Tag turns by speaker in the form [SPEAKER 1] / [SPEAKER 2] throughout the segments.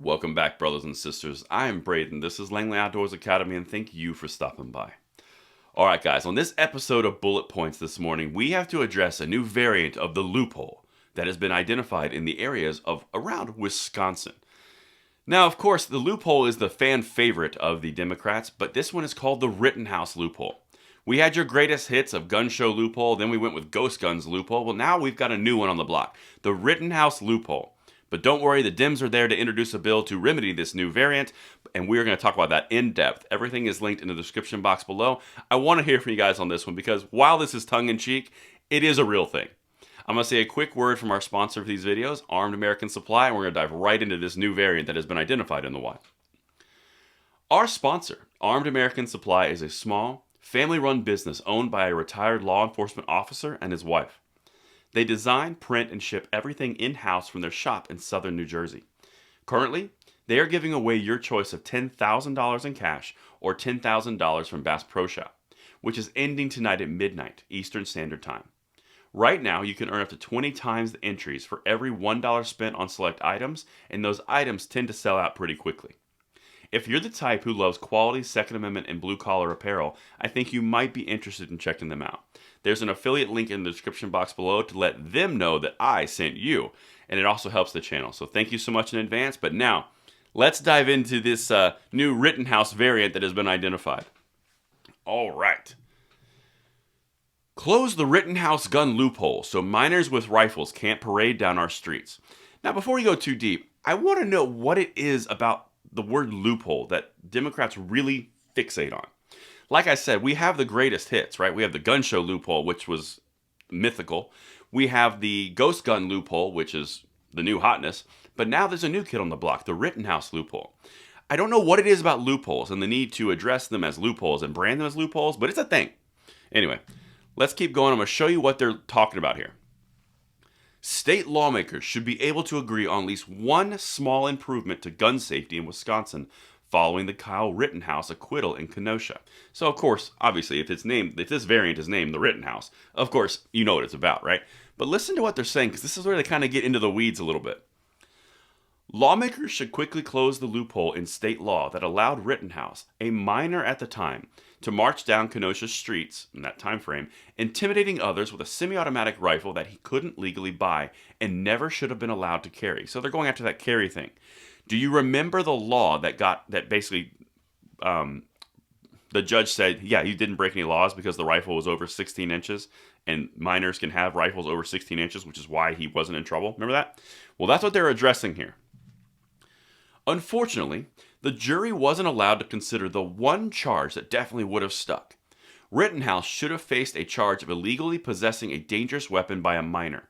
[SPEAKER 1] Welcome back, brothers and sisters. I am Braden. This is Langley Outdoors Academy, and thank you for stopping by. Alright, guys, on this episode of Bullet Points this morning, we have to address a new variant of the loophole that has been identified in the areas of around Wisconsin. Now, of course, the loophole is the fan favorite of the Democrats, but this one is called the Rittenhouse Loophole. We had your greatest hits of gun show loophole, then we went with ghost guns loophole. Well, now we've got a new one on the block, the Rittenhouse Loophole. But don't worry, the Dems are there to introduce a bill to remedy this new variant, and we're going to talk about that in depth. Everything is linked in the description box below. I want to hear from you guys on this one because while this is tongue-in-cheek, it is a real thing. I'm going to say a quick word from our sponsor for these videos, Armed American Supply, and we're going to dive right into this new variant that has been identified in the wild. Our sponsor, Armed American Supply, is a small, family-run business owned by a retired law enforcement officer and his wife. They design, print, and ship everything in-house from their shop in southern New Jersey. Currently, they are giving away your choice of $10,000 in cash or $10,000 from Bass Pro Shop, which is ending tonight at midnight Eastern Standard Time. Right now, you can earn up to 20 times the entries for every $1 spent on select items, and those items tend to sell out pretty quickly. If you're the type who loves quality Second Amendment and blue-collar apparel, I think you might be interested in checking them out. There's an affiliate link in the description box below to let them know that I sent you, and it also helps the channel. So thank you so much in advance. But now, let's dive into this new Rittenhouse variant that has been identified. All right. Close the Rittenhouse gun loophole so minors with rifles can't parade down our streets. Now, before we go too deep, I want to know what it is about the word loophole that Democrats really fixate on. Like I said, we have the greatest hits, right? We have the gun show loophole, which was mythical. We have the ghost gun loophole, which is the new hotness. But now there's a new kid on the block, the Rittenhouse loophole. I don't know what it is about loopholes and the need to address them as loopholes and brand them as loopholes, but it's a thing. Anyway, let's keep going. I'm going to show you what they're talking about here. State lawmakers should be able to agree on at least one small improvement to gun safety in Wisconsin following the Kyle Rittenhouse acquittal in Kenosha. So, of course, obviously, if this variant is named the Rittenhouse, of course, you know what it's about, right? But listen to what they're saying, because this is where they kind of get into the weeds a little bit. Lawmakers should quickly close the loophole in state law that allowed Rittenhouse, a minor at the time, to march down Kenosha streets in that time frame, intimidating others with a semi-automatic rifle that he couldn't legally buy and never should have been allowed to carry. So they're going after that carry thing. Do you remember the law that basically the judge said, yeah, you didn't break any laws because the rifle was over 16 inches and minors can have rifles over 16 inches, which is why he wasn't in trouble? Remember that? Well, that's what they're addressing here. Unfortunately, the jury wasn't allowed to consider the one charge that definitely would have stuck. Rittenhouse should have faced a charge of illegally possessing a dangerous weapon by a minor.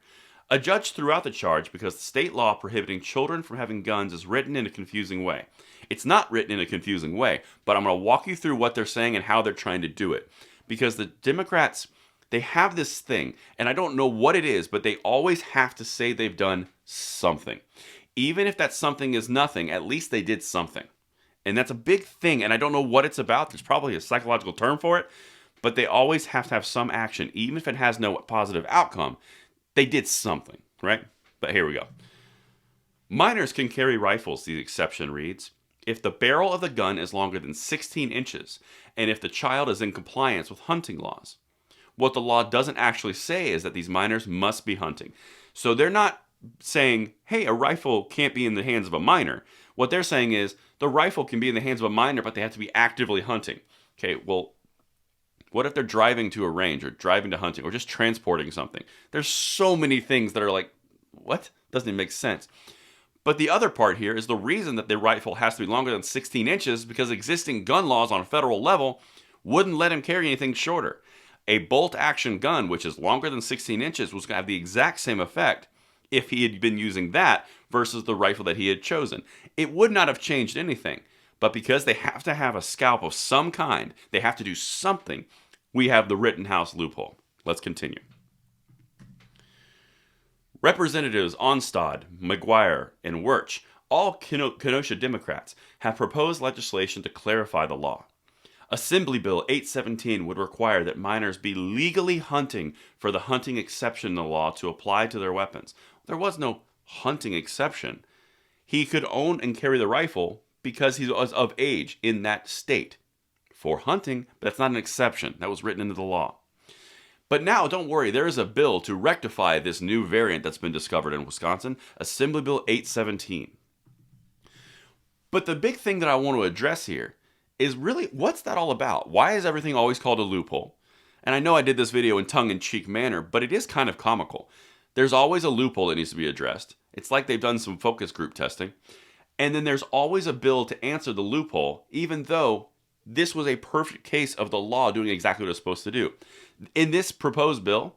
[SPEAKER 1] A judge threw out the charge because the state law prohibiting children from having guns is written in a confusing way. It's not written in a confusing way, but I'm going to walk you through what they're saying and how they're trying to do it. Because the Democrats, they have this thing, and I don't know what it is, but they always have to say they've done something. Even if that something is nothing, at least they did something. And that's a big thing, and I don't know what it's about. There's probably a psychological term for it, but they always have to have some action. Even if it has no positive outcome, they did something, right? But here we go. Minors can carry rifles, the exception reads, if the barrel of the gun is longer than 16 inches, and if the child is in compliance with hunting laws. What the law doesn't actually say is that these minors must be hunting. So they're not saying, hey, a rifle can't be in the hands of a minor. What they're saying is the rifle can be in the hands of a minor, but they have to be actively hunting. Okay, well, what if they're driving to a range or driving to hunting or just transporting something? There's so many things that are like, what? Doesn't even make sense. But the other part here is the reason that the rifle has to be longer than 16 inches is because existing gun laws on a federal level wouldn't let him carry anything shorter. A bolt-action gun, which is longer than 16 inches, was going to have the exact same effect if he had been using that versus the rifle that he had chosen. It would not have changed anything. But because they have to have a scalp of some kind, they have to do something, we have the Rittenhouse loophole. Let's continue. Representatives Onstad, McGuire, and Wirch, all Kenosha Democrats, have proposed legislation to clarify the law. Assembly Bill 817 would require that minors be legally hunting for the hunting exception in the law to apply to their weapons. There was no hunting exception. he could own and carry the rifle because he was of age in that state for hunting, but that's not an exception. That was written into the law. But now, don't worry, there is a bill to rectify this new variant that's been discovered in Wisconsin, Assembly Bill 817. But the big thing that I want to address here is really, what's that all about? Why is everything always called a loophole? And I know I did this video in tongue-in-cheek manner, but it is kind of comical. There's always a loophole that needs to be addressed. It's like they've done some focus group testing. And then there's always a bill to answer the loophole, even though this was a perfect case of the law doing exactly what it's supposed to do. In this proposed bill,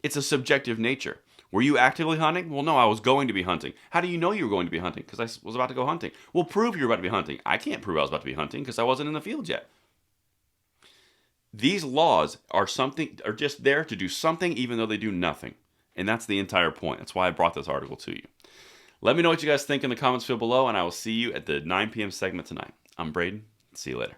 [SPEAKER 1] it's a subjective nature. Were you actively hunting? Well, no, I was going to be hunting. How do you know you were going to be hunting? Because I was about to go hunting. Well, prove you were about to be hunting. I can't prove I was about to be hunting because I wasn't in the field yet. These laws are just there to do something even though they do nothing. And that's the entire point. That's why I brought this article to you. Let me know what you guys think in the comments field below, and I will see you at the 9 p.m. segment tonight. I'm Braden. See you later.